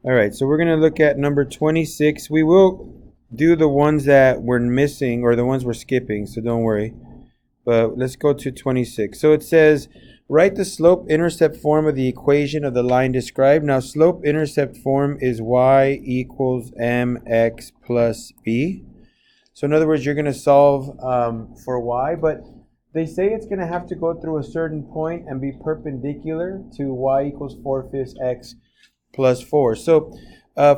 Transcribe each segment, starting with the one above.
All right, so we're going to look at number 26. We will do the ones that we're missing or the ones we're skipping, so don't worry. But let's go to 26. So it says, write the slope-intercept form of the equation of the line described. Now, slope-intercept form is y equals mx plus b. So in other words, you're going to solve for y, but they say it's going to have to go through a certain point and be perpendicular to y equals 4/5 x plus 4. So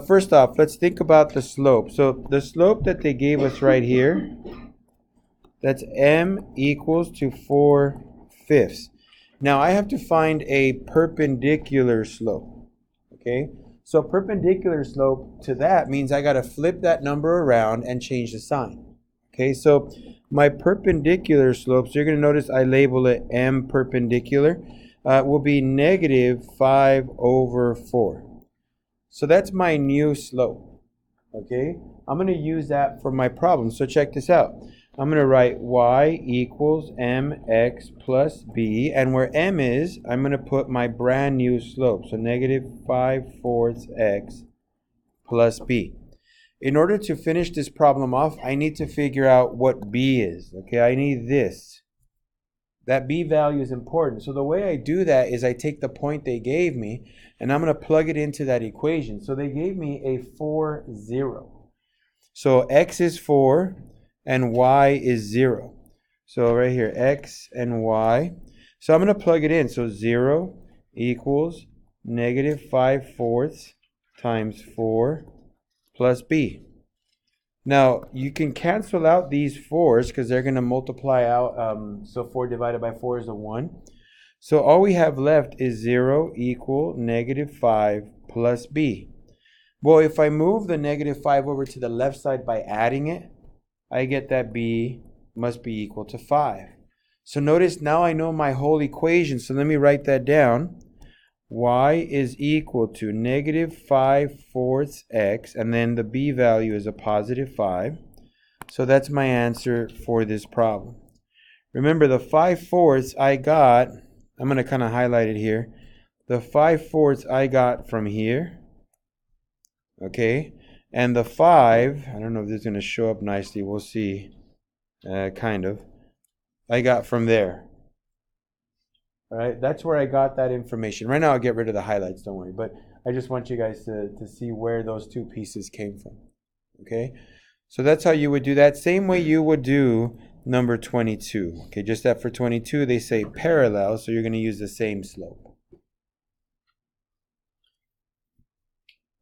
first off, let's think about the slope. So the slope that they gave us right here, that's m equals to 4/5. Now I have to find a perpendicular slope. Okay, so perpendicular slope to that means I got to flip that number around and change the sign. Okay, so my perpendicular slope, so you're going to notice I label it m perpendicular, will be -5/4. So that's my new slope. Okay, I'm going to use that for my problem. So check this out. I'm going to write y equals mx plus b, and where m is, I'm going to put my brand new slope, so -5/4 x plus b. In order to finish this problem off, I need to figure out what b is. Okay, I need this. That b value is important. So the way I do that is I take the point they gave me, and I'm going to plug it into that equation. So they gave me a 4, 0. So x is 4 and y is 0. So right here, x and y. So I'm going to plug it in. So 0 equals -5/4 times 4 plus b. Now, you can cancel out these 4's because they're going to multiply out. So 4 divided by 4 is a 1. So all we have left is 0 equal -5 plus b. Well, if I move the -5 over to the left side by adding it, I get that b must be equal to 5. So notice now I know my whole equation. So let me write that down. Y is equal to -5/4 x, and then the b value is a +5. So that's my answer for this problem. Remember, the 5/4 I got, I'm going to kind of highlight it here. The 5/4 I got from here. Okay, and the 5, I don't know if this is going to show up nicely, we'll see, kind of, I got from there. All right, that's where I got that information. Right now I'll get rid of the highlights, don't worry, but I just want you guys to see where those two pieces came from. Okay, so that's how you would do that. Same way you would do number 22. Okay, just that for 22 they say parallel, so you're going to use the same slope.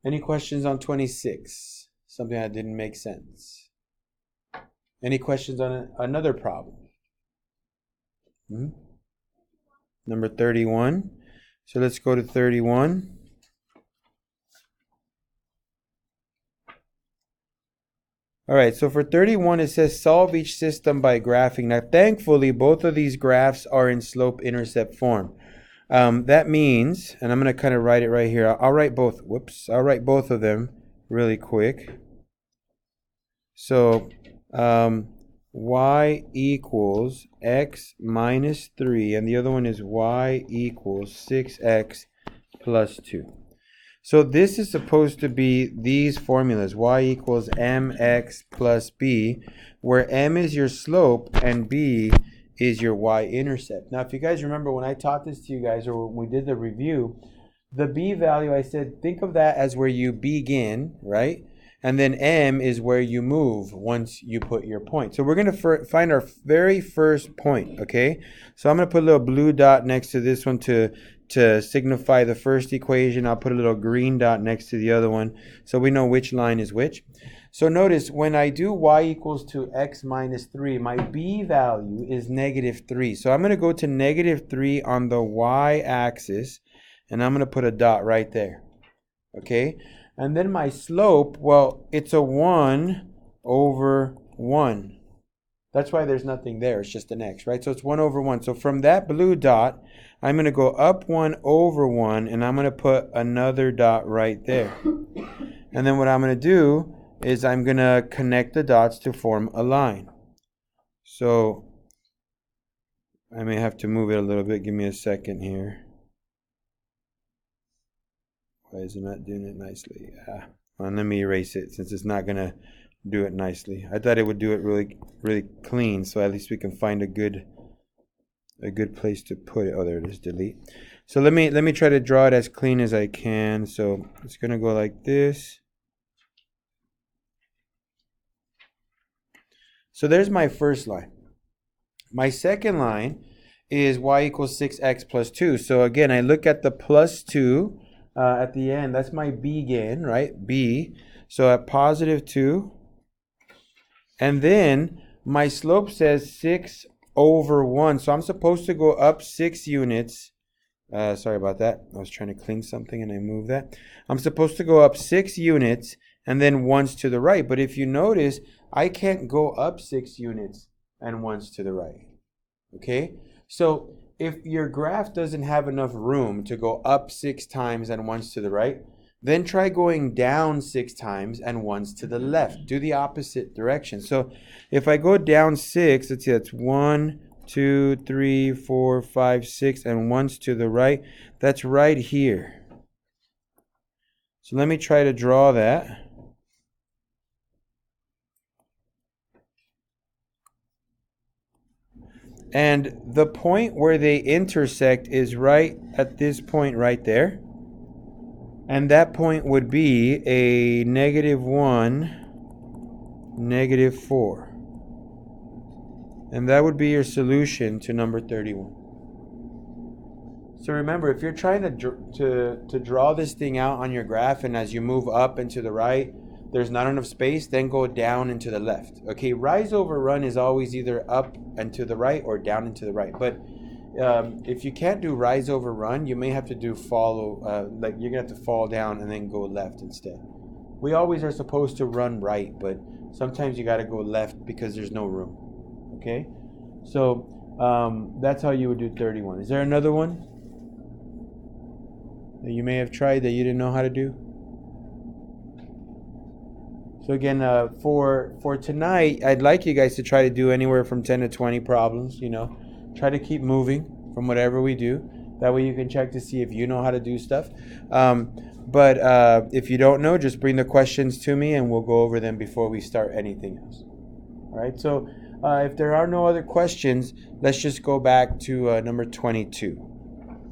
Any questions on 26? Something that didn't make sense. Any questions on another problem? Number 31. So let's go to 31. All right, so for 31, it says solve each system by graphing. Now, thankfully, both of these graphs are in slope-intercept form. That means, and I'm going to kind of write it right here. I'll write both. Whoops. I'll write both of them really quick. So y equals x minus 3, and the other one is y equals 6x plus 2. So this is supposed to be these formulas, y equals mx plus b, where m is your slope and b is your y-intercept. Now, if you guys remember when I taught this to you guys, or when we did the review, the b value, I said, think of that as where you begin, right? And then m is where you move once you put your point. So we're going to find our very first point, okay? So I'm going to put a little blue dot next to this one to signify the first equation. I'll put a little green dot next to the other one so we know which line is which. So notice when I do y equals to x minus 3, my b value is -3. So I'm going to go to -3 on the y-axis, and I'm going to put a dot right there, okay? And then my slope, well, it's a 1/1. That's why there's nothing there. It's just an x, right? So it's 1/1. So from that blue dot, I'm going to go up 1/1, and I'm going to put another dot right there. And then what I'm going to do is I'm going to connect the dots to form a line. So I may have to move it a little bit. Give me a second here. Why is it not doing it nicely? Well, let me erase it since it's not gonna do it nicely. I thought it would do it really, really clean, so at least we can find a good place to put it. Oh, there it is. Delete. So let me try to draw it as clean as I can. So it's gonna go like this. So there's my first line. My second line is y equals 6x plus 2. So again, I look at the plus 2 at the end. That's my begin, right? B. So at positive 2. And then my slope says 6 over 1. So I'm supposed to go up 6 units. Sorry about that. I was trying to clean something and I moved that. I'm supposed to go up 6 units and then once to the right. But if you notice, I can't go up 6 units and once to the right. Okay? So if your graph doesn't have enough room to go up 6 times and once to the right, then try going down 6 times and once to the left. Do the opposite direction. So if I go down 6, let's see, that's 1, 2, 3, 4, 5, 6, and once to the right. That's right here. So let me try to draw that. And the point where they intersect is right at this point right there. And that point would be a -1, -4. And that would be your solution to number 31. So remember, if you're trying to draw this thing out on your graph, and as you move up and to the right, there's not enough space, then go down and to the left. Okay, rise over run is always either up and to the right or down and to the right. But if you can't do rise over run, you may have to do follow, like you're going to have to fall down and then go left instead. We always are supposed to run right, but sometimes you got to go left because there's no room. Okay, so that's how you would do 31. Is there another one that you may have tried that you didn't know how to do? So again, for tonight, I'd like you guys to try to do anywhere from 10 to 20 problems, you know. Try to keep moving from whatever we do. That way you can check to see if you know how to do stuff. But if you don't know, just bring the questions to me and we'll go over them before we start anything else. All right, so if there are no other questions, let's just go back to number 22.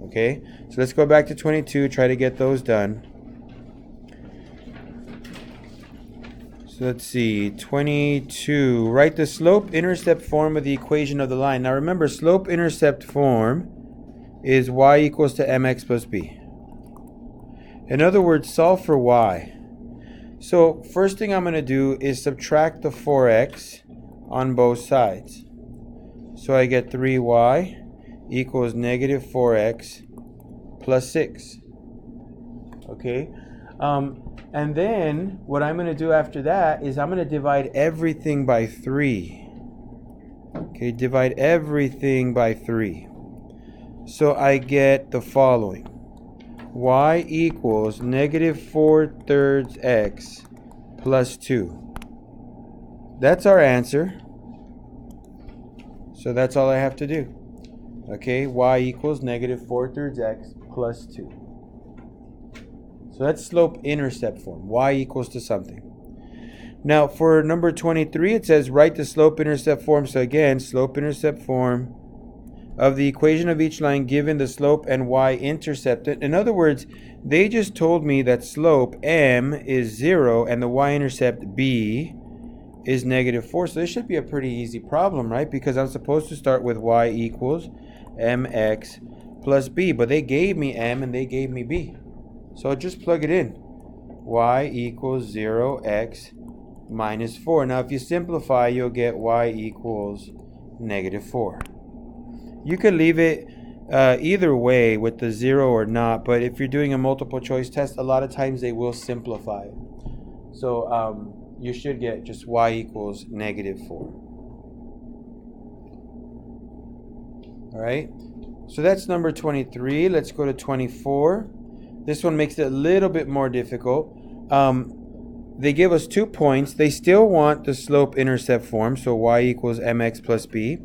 Okay, so let's go back to 22, try to get those done. Let's see, 22. Write the slope-intercept form of the equation of the line. Now remember, slope-intercept form is y equals to mx plus b. In other words, solve for y. So first thing I'm going to do is subtract the 4x on both sides. So I get 3y equals -4x plus 6. Okay? And then what I'm going to do after that is I'm going to divide everything by 3. Okay, divide everything by 3. So I get the following. Y equals -4/3 x plus 2. That's our answer. So that's all I have to do. Okay, y equals -4/3 x plus 2. So that's slope-intercept form. Y equals to something. Now for number 23, it says write the slope-intercept form. So again, slope-intercept form of the equation of each line given the slope and y-intercepted. In other words, they just told me that slope m is 0 and the y-intercept b is -4. So this should be a pretty easy problem, right? Because I'm supposed to start with y equals mx plus b. But they gave me m and they gave me b. So just plug it in. Y equals 0x minus 4. Now if you simplify, you'll get y equals -4. You could leave it either way with the 0 or not, but if you're doing a multiple choice test, a lot of times they will simplify it. So you should get just y equals -4. All right, so that's number 23. Let's go to 24. This one makes it a little bit more difficult. They give us 2 points. They still want the slope-intercept form, so y equals mx plus b.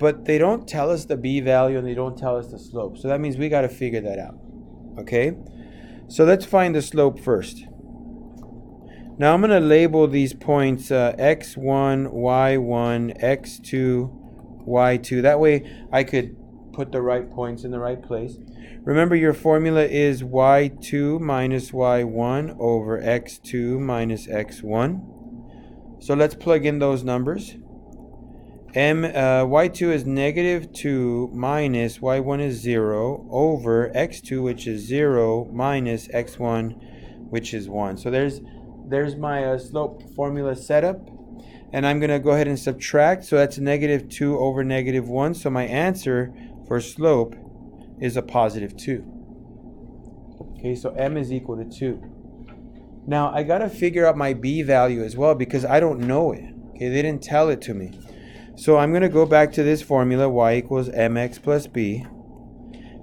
But they don't tell us the b value and they don't tell us the slope. So that means we got to figure that out. Okay? So let's find the slope first. Now I'm going to label these points x1, y1, x2, y2. That way I could put the right points in the right place. Remember, your formula is y2 minus y1 over x2 minus x1. So let's plug in those numbers. Y2 is negative 2 minus y1 is 0 over x2, which is 0, minus x1, which is 1. So there's my slope formula setup. And I'm going to go ahead and subtract. So that's negative 2 over negative 1. So my answer for slope is a positive 2. Okay, so m is equal to 2. Now, I got to figure out my b value as well because I don't know it. Okay, they didn't tell it to me. So I'm going to go back to this formula, y equals mx plus b.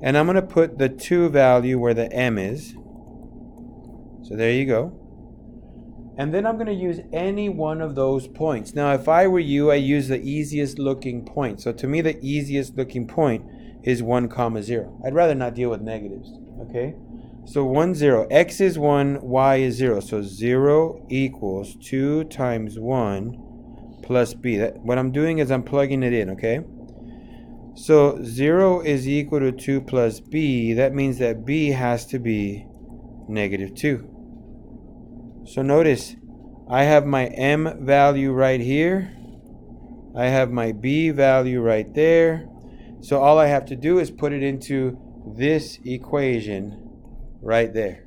And I'm going to put the 2 value where the m is. So there you go. And then I'm going to use any one of those points. Now, if I were you, I use the easiest looking point. So to me, the easiest looking point is 1, 0. I'd rather not deal with negatives. Okay? So 1, 0. X is 1, y is 0. So 0 equals 2 times 1 plus b. What I'm doing is I'm plugging it in, okay? So 0 is equal to 2 plus b. That means that b has to be negative 2. So notice, I have my m value right here. I have my b value right there. So all I have to do is put it into this equation right there.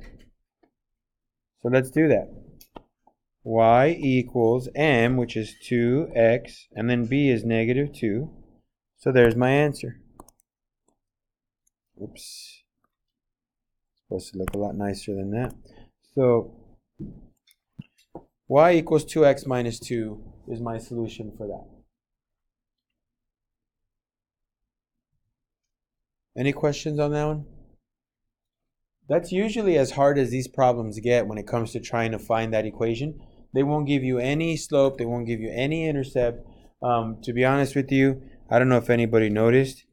So let's do that. Y equals m, which is 2x, and then b is negative 2. So there's my answer. Oops. Supposed to look a lot nicer than that. So y equals 2x minus 2 is my solution for that. Any questions on that one? That's usually as hard as these problems get when it comes to trying to find that equation. They won't give you any slope. They won't give you any intercept. To be honest with you, I don't know if anybody noticed,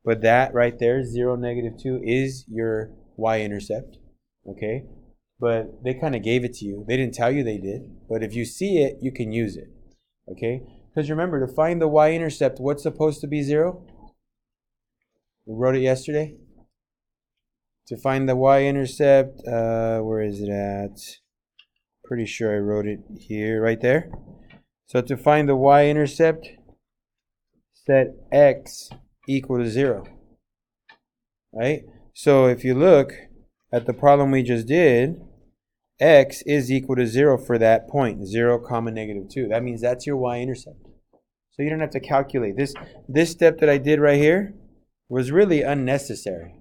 but that right there, 0, negative 2, is your y-intercept. Okay? But they kind of gave it to you. They didn't tell you they did. But if you see it, you can use it. Okay? Because remember, to find the y-intercept, what's supposed to be 0? We wrote it yesterday. To find the y-intercept, where is it at? Pretty sure I wrote it here, right there. So to find the y-intercept, set x equal to 0. Right? So if you look at the problem we just did, x is equal to 0 for that point, 0, negative 2. That means that's your y-intercept. So you don't have to calculate. This step that I did right here was really unnecessary.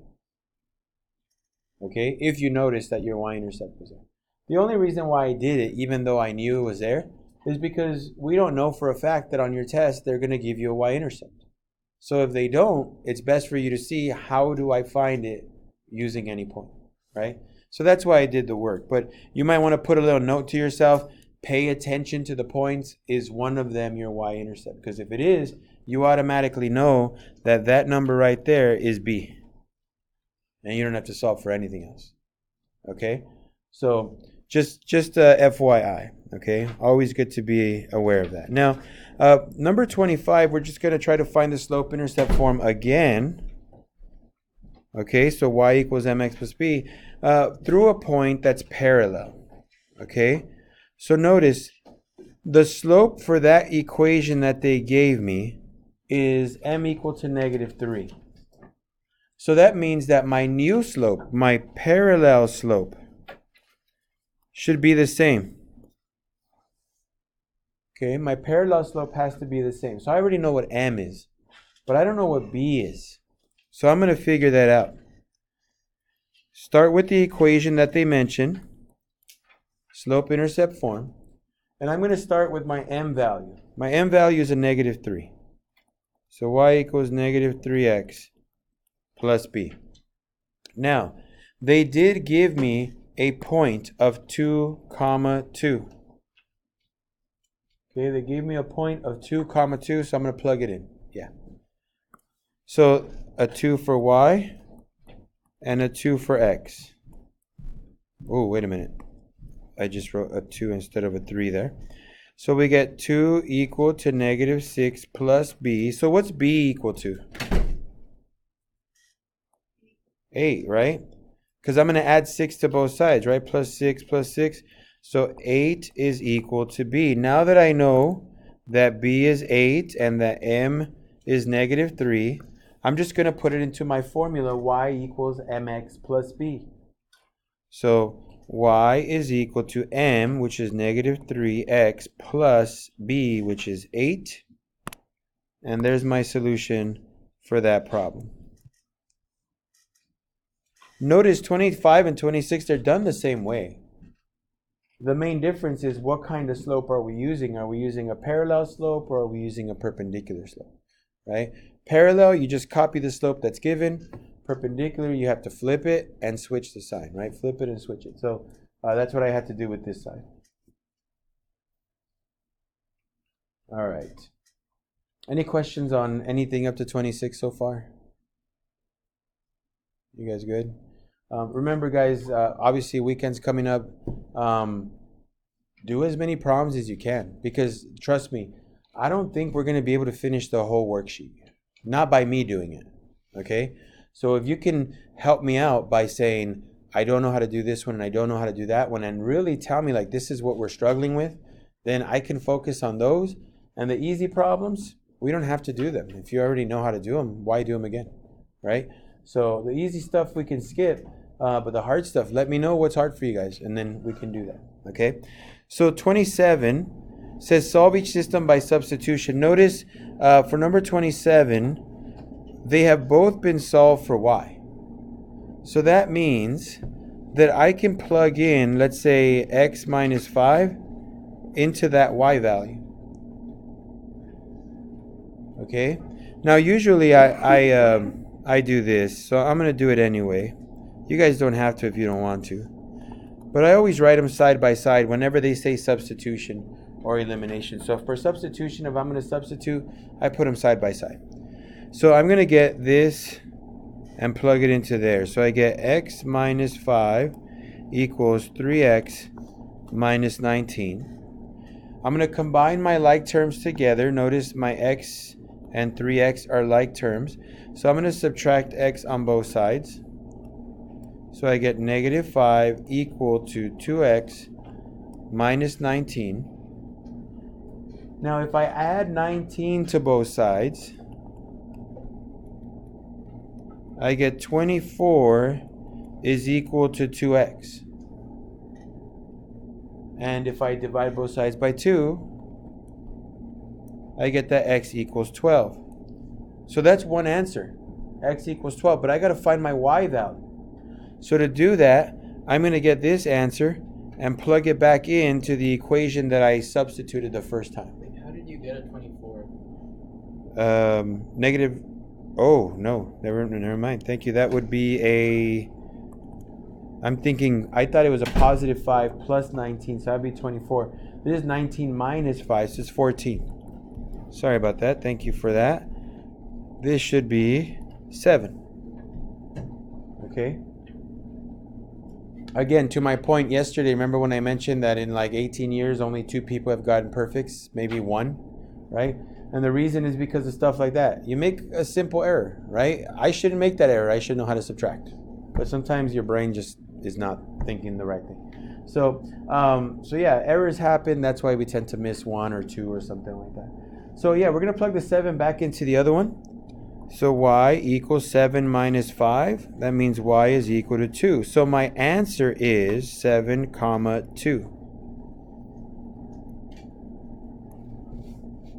Okay, if you notice that your y-intercept was there. The only reason why I did it, even though I knew it was there, is because we don't know for a fact that on your test they're going to give you a y-intercept. So if they don't, it's best for you to see how do I find it using any point, right? So that's why I did the work. But you might want to put a little note to yourself, pay attention to the points. Is one of them your y-intercept? Because if it is, you automatically know that that number right there is b. And you don't have to solve for anything else. Okay? So just FYI. Okay? Always good to be aware of that. Now, number 25, we're just going to try to find the slope-intercept form again. Okay, so y equals mx plus b through a point that's parallel. Okay, so notice the slope for that equation that they gave me is m equal to negative 3. So that means that my new slope, my parallel slope, should be the same. Okay, my parallel slope has to be the same. So I already know what m is, but I don't know what b is. So I'm going to figure that out. Start with the equation that they mentioned, slope-intercept form, and I'm going to start with my m value. My m value is a negative 3. So y equals negative 3x plus b. Now, they did give me a point of 2, 2. Okay, they gave me a point of 2, 2, so I'm going to plug it in. Yeah. So a 2 for y and a 2 for x. Oh, wait a minute. I just wrote a 2 instead of a 3 there. So we get 2 equal to negative 6 plus b. So what's b equal to? 8, right? Because I'm going to add 6 to both sides, right? Plus 6 plus 6. So 8 is equal to b. Now that I know that b is 8 and that m is negative 3, I'm just going to put it into my formula, y equals mx plus b. So y is equal to m, which is negative 3x, plus b, which is 8. And there's my solution for that problem. Notice 25 and 26, they're done the same way. The main difference is what kind of slope are we using? Are we using a parallel slope or are we using a perpendicular slope? Right? Parallel, you just copy the slope that's given. Perpendicular, you have to flip it and switch the sign, right? Flip it and switch it. So that's what I had to do with this side. All right. Any questions on anything up to 26 so far? You guys good? Remember, guys, obviously weekend's coming up. Do as many problems as you can, because trust me, I don't think we're going to be able to finish the whole worksheet. Not by me doing it, okay? So if you can help me out by saying, I don't know how to do this one and I don't know how to do that one, and really tell me, like, this is what we're struggling with, then I can focus on those. And the easy problems, we don't have to do them. If you already know how to do them, why do them again, right? So the easy stuff we can skip, but the hard stuff, let me know what's hard for you guys, and then we can do that, okay? So 27 says solve each system by substitution. Notice for number 27, they have both been solved for y. So that means that I can plug in, let's say, x minus 5 into that y value. Okay? Now, usually I do this, so I'm going to do it anyway. You guys don't have to if you don't want to. But I always write them side by side whenever they say substitution or elimination. So for substitution, if I'm going to substitute, I put them side by side. So I'm going to get this and plug it into there. So I get x minus 5 equals 3x minus 19. I'm going to combine my like terms together. Notice my x and 3x are like terms. So I'm going to subtract x on both sides. So I get negative 5 equal to 2x minus 19. Now if I add 19 to both sides, I get 24 is equal to 2x. And if I divide both sides by 2, I get that x equals 12. So that's one answer. X equals 12. But I got to find my y value. So to do that, I'm going to get this answer and plug it back into the equation that I substituted the first time. How did you get a 24? Negative. Oh, no. Never mind. Thank you. That would be a... I'm thinking, I thought it was a positive 5 plus 19, so that would be 24. This is 19 minus 5, so it's 14. Sorry about that. Thank you for that. This should be 7. Okay. Again, to my point yesterday, remember when I mentioned that in like 18 years, only 2 people have gotten perfects, maybe 1, right? And the reason is because of stuff like that. You make a simple error, right? I shouldn't make that error. I should know how to subtract. But sometimes your brain just is not thinking the right thing. So yeah, errors happen. That's why we tend to miss 1 or 2 or something like that. So yeah, we're going to plug the 7 back into the other one. So y equals 7 minus 5. That means y is equal to 2. So my answer is 7, 2.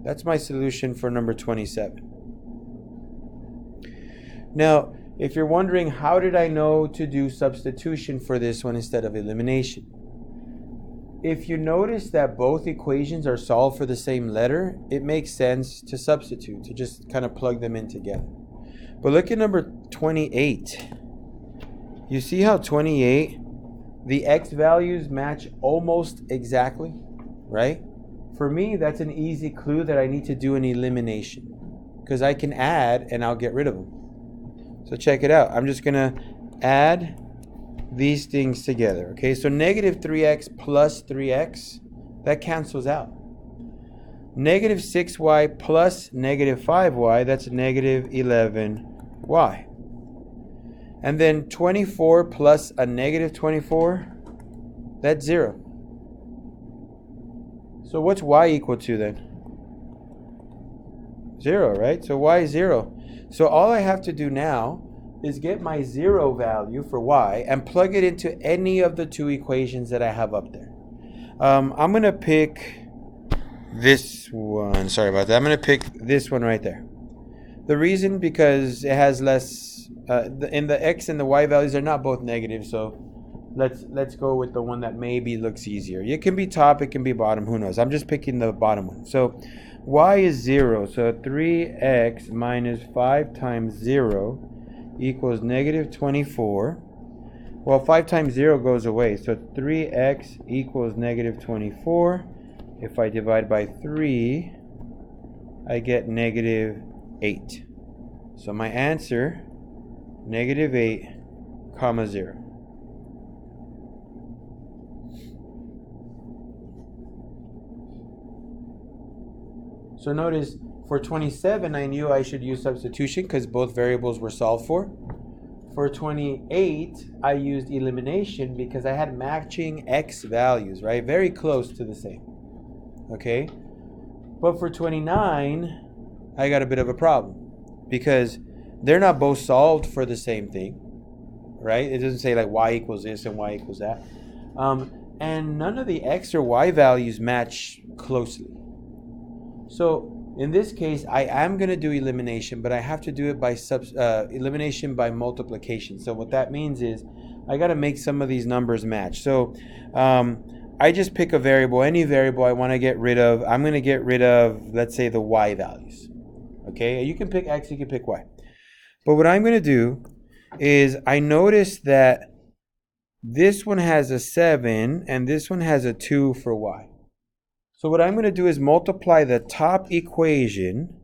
That's my solution for number 27. Now, if you're wondering how did I know to do substitution for this one instead of elimination? If you notice that both equations are solved for the same letter, it makes sense to substitute, to just kind of plug them in together. But look at number 28. You see how 28, the x values match almost exactly, right? For me, that's an easy clue that I need to do an elimination, because I can add and I'll get rid of them. So check it out. I'm just going to add these things together. Okay, so negative 3x plus 3x, that cancels out. Negative 6y plus negative 5y, that's negative 11y. And then 24 plus a negative 24, that's 0. So what's y equal to then? 0, right? So y is 0. So all I have to do now is get my 0 value for y and plug it into any of the two equations that I have up there. I'm going to pick this one. Sorry about that. I'm going to pick this one right there. The reason, because it has less, in the x and the y values are not both negative, so let's go with the one that maybe looks easier. It can be top, it can be bottom, who knows. I'm just picking the bottom one. So y is 0, so 3x minus 5 times 0 equals negative 24. Well, 5 times 0 goes away, so 3x equals negative 24. If I divide by 3, I get negative 8. So my answer, negative 8, comma 0. So notice, for 27, I knew I should use substitution because both variables were solved for. For 28, I used elimination because I had matching x values, right? Very close to the same. Okay? But for 29, I got a bit of a problem because they're not both solved for the same thing, right? It doesn't say like y equals this and y equals that. And none of the x or y values match closely. So in this case, I am going to do elimination, but I have to do it by elimination by multiplication. So what that means is I got to make some of these numbers match. So I just pick a variable, any variable I want to get rid of. I'm going to get rid of, let's say, the y values. Okay, you can pick x, you can pick y. But what I'm going to do is I notice that this one has a 7 and this one has a 2 for y. So what I'm going to do is multiply the top equation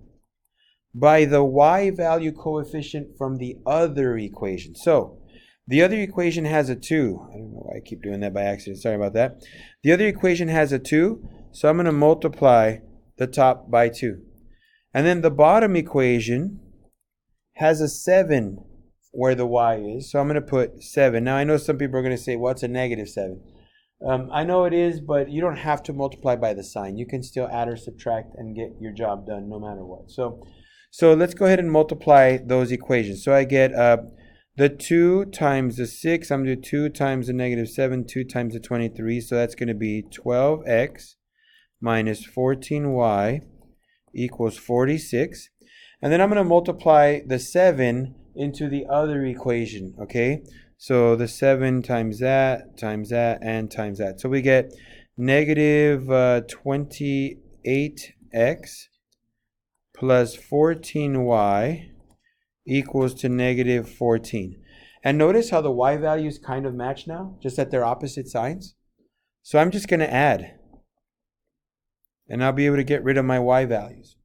by the y value coefficient from the other equation. So the other equation has a 2. I don't know why I keep doing that by accident. Sorry about that. The other equation has a 2. So I'm going to multiply the top by 2. And then the bottom equation has a 7 where the y is. So I'm going to put 7. Now I know some people are going to say, what's a negative 7? I know it is, but you don't have to multiply by the sign. You can still add or subtract and get your job done no matter what. So let's go ahead and multiply those equations. So I get the 2 times the 6. I'm going to do 2 times the negative 7, 2 times the 23. So that's going to be 12x minus 14y equals 46. And then I'm going to multiply the 7 into the other equation, okay? So the 7 times that, and times that. So we get negative 28x plus 14y equals to negative 14. And notice how the y values kind of match now, just that they're opposite signs. So I'm just going to add. And I'll be able to get rid of my y values.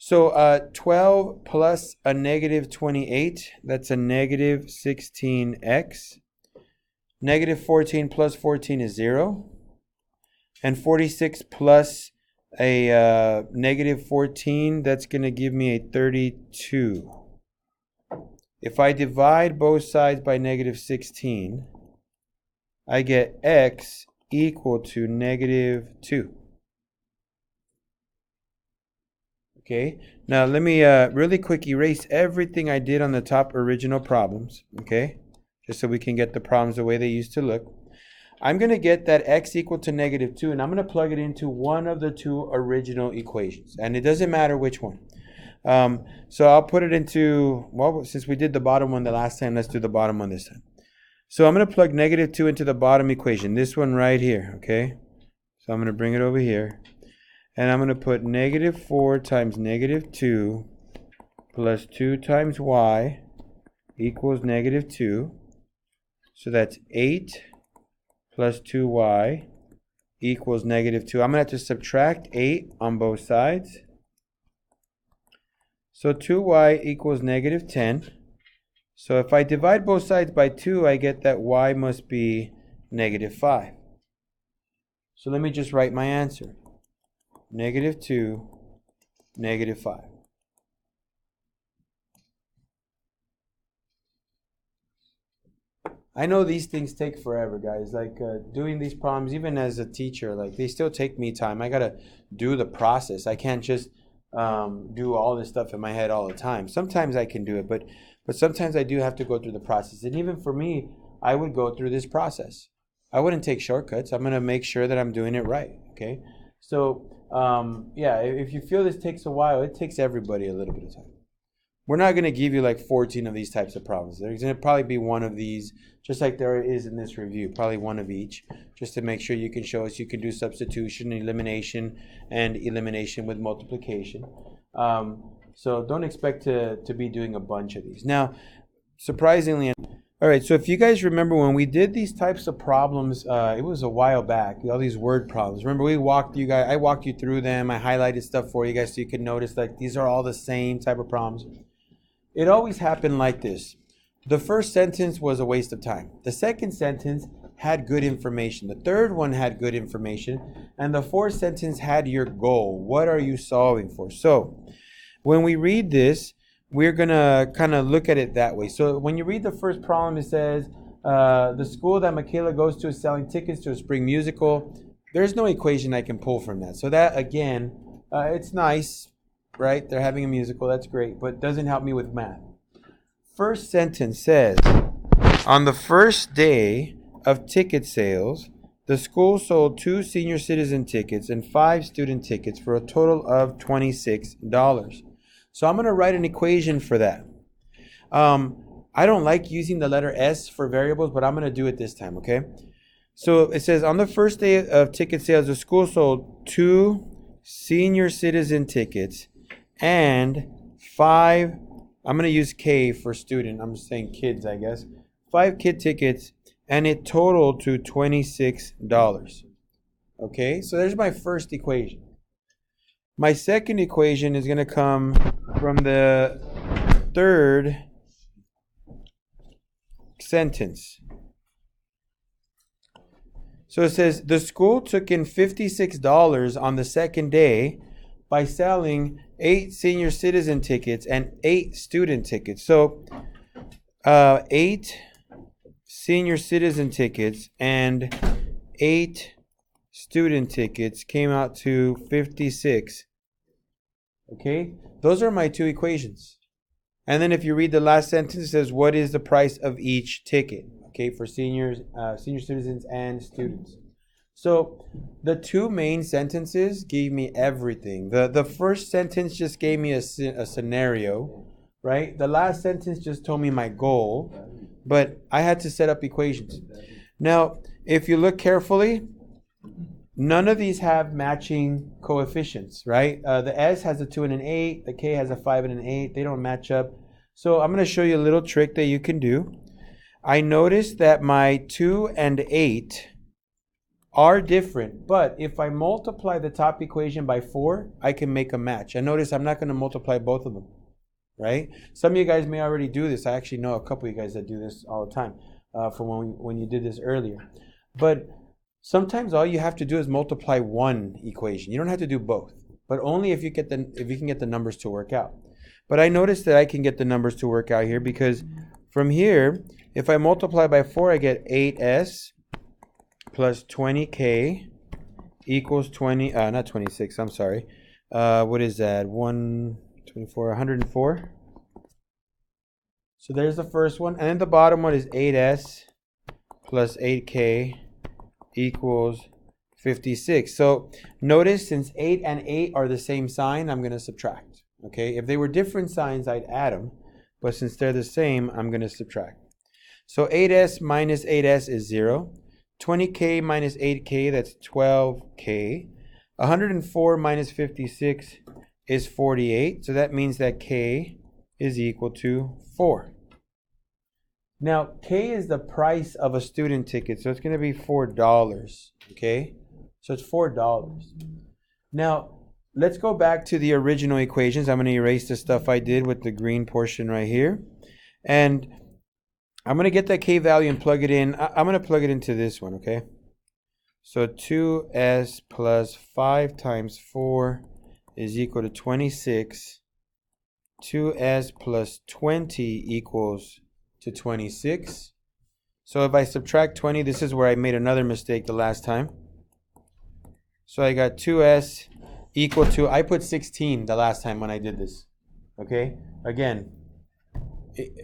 So 12 plus a negative 28, that's a negative 16x. Negative 14 plus 14 is 0. And 46 plus a negative 14, that's going to give me a 32. If I divide both sides by negative 16, I get x equal to negative 2. Okay, now let me really quick erase everything I did on the top original problems, okay, just so we can get the problems the way they used to look. I'm going to get that x equal to negative 2, and I'm going to plug it into one of the two original equations, and it doesn't matter which one. So I'll put it into, well, since we did the bottom one the last time, let's do the bottom one this time. So I'm going to plug negative 2 into the bottom equation, this one right here, okay? So I'm going to bring it over here. And I'm going to put negative 4 times negative 2 plus 2 times y equals negative 2. So that's 8 plus 2y equals negative 2. I'm going to have to subtract 8 on both sides. So 2y equals negative 10. So if I divide both sides by 2, I get that y must be -5. So let me just write my answer. -2, -5. I know these things take forever, guys. Like doing these problems, even as a teacher, like they still take me time. I gotta do the process. I can't just do all this stuff in my head all the time. Sometimes I can do it, but sometimes I do have to go through the process. And even for me, I would go through this process. I wouldn't take shortcuts. I'm gonna make sure that I'm doing it right. Okay. So yeah, if you feel this takes a while, it takes everybody a little bit of time. We're not going to give you like 14 of these types of problems. There's going to probably be one of these, just like there is in this review, probably one of each, just to make sure you can show us you can do substitution, elimination, and elimination with multiplication. So don't expect to be doing a bunch of these. Now, surprisingly, all right, so if you guys remember when we did these types of problems, it was a while back, all these word problems. Remember I walked you through them. I highlighted stuff for you guys so you could notice like these are all the same type of problems. It always happened like this. The first sentence was a waste of time. The second sentence had good information. The third one had good information. And the fourth sentence had your goal. What are you solving for? So when we read this, we're going to kind of look at it that way. So when you read the first problem, it says, the school that Michaela goes to is selling tickets to a spring musical. There's no equation I can pull from that. So that, again, it's nice. Right? They're having a musical. That's great. But it doesn't help me with math. First sentence says, on the first day of ticket sales, the school sold 2 senior citizen tickets and 5 student tickets for a total of $26. So I'm going to write an equation for that. I don't like using the letter S for variables, but I'm going to do it this time, okay? So it says, on the first day of ticket sales, the school sold 2 senior citizen tickets and 5, I'm going to use K for student. I'm just saying kids, I guess. 5 kid tickets, and it totaled to $26. Okay, so there's my first equation. My second equation is going to come from the third sentence. So it says, the school took in $56 on the second day by selling 8 senior citizen tickets and 8 student tickets. So 8 senior citizen tickets and 8 student tickets came out to 56. Okay, those are my 2 equations. And then if you read the last sentence, it says, what is the price of each ticket? Okay, for senior citizens and students. So the 2 main sentences gave me everything. The first sentence just gave me a scenario, right? The last sentence just told me my goal, but I had to set up equations. Now, if you look carefully, none of these have matching coefficients, right? The S has a 2 and an 8. The K has a 5 and an 8. They don't match up. So I'm going to show you a little trick that you can do. I noticed that my 2 and 8 are different, but if I multiply the top equation by 4, I can make a match. And notice I'm not going to multiply both of them, right? Some of you guys may already do this. I actually know a couple of you guys that do this all the time from when you did this earlier. But sometimes all you have to do is multiply one equation. You don't have to do both, but only if you can get the numbers to work out. But I noticed that I can get the numbers to work out here because from here, if I multiply by 4, I get 8s plus 20k equals 20, not 26, I'm sorry. What is that? 104. So there's the first one. And then the bottom one is 8s plus 8k equals 56. So notice since 8 and 8 are the same sign, I'm going to subtract. Okay, if they were different signs, I'd add them. But since they're the same, I'm going to subtract. So 8s minus 8s is 0. 20k minus 8k, that's 12k. 104 minus 56 is 48. So that means that k is equal to 4. Now, k is the price of a student ticket. So it's going to be $4. Okay? So it's $4. Now, let's go back to the original equations. I'm going to erase the stuff I did with the green portion right here. And I'm going to get that k value and plug it in. I'm going to plug it into this one, okay? So 2s plus 5 times 4 is equal to 26. 2s plus 20 equals to 26. So if I subtract 20, this is where I made another mistake the last time. So I got 2s equal to, I put 16 the last time when I did this. Okay? Again,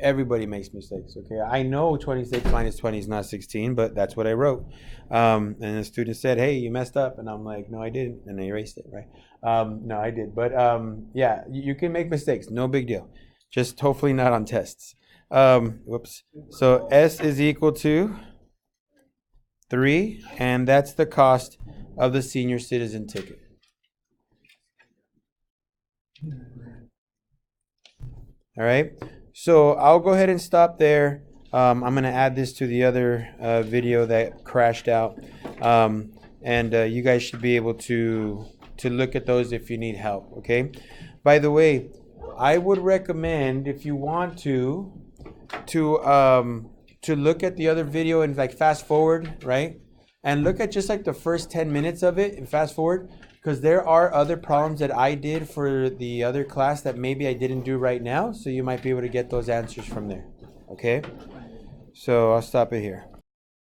everybody makes mistakes, okay? I know 26 minus 20 is not 16, but that's what I wrote. And the student said, hey, you messed up. And I'm like, no, I didn't. And I erased it, right? No, I did. But yeah, you can make mistakes. No big deal. Just hopefully not on tests. Whoops. So S is equal to 3, and that's the cost of the senior citizen ticket. All right. So I'll go ahead and stop there. I'm going to add this to the other video that crashed out. And you guys should be able to look at those if you need help, okay? By the way, I would recommend, if you want to look at the other video and like fast forward, right? And look at just like the first 10 minutes of it and fast forward, because there are other problems that I did for the other class that maybe I didn't do right now. So you might be able to get those answers from there, okay? So I'll stop it here.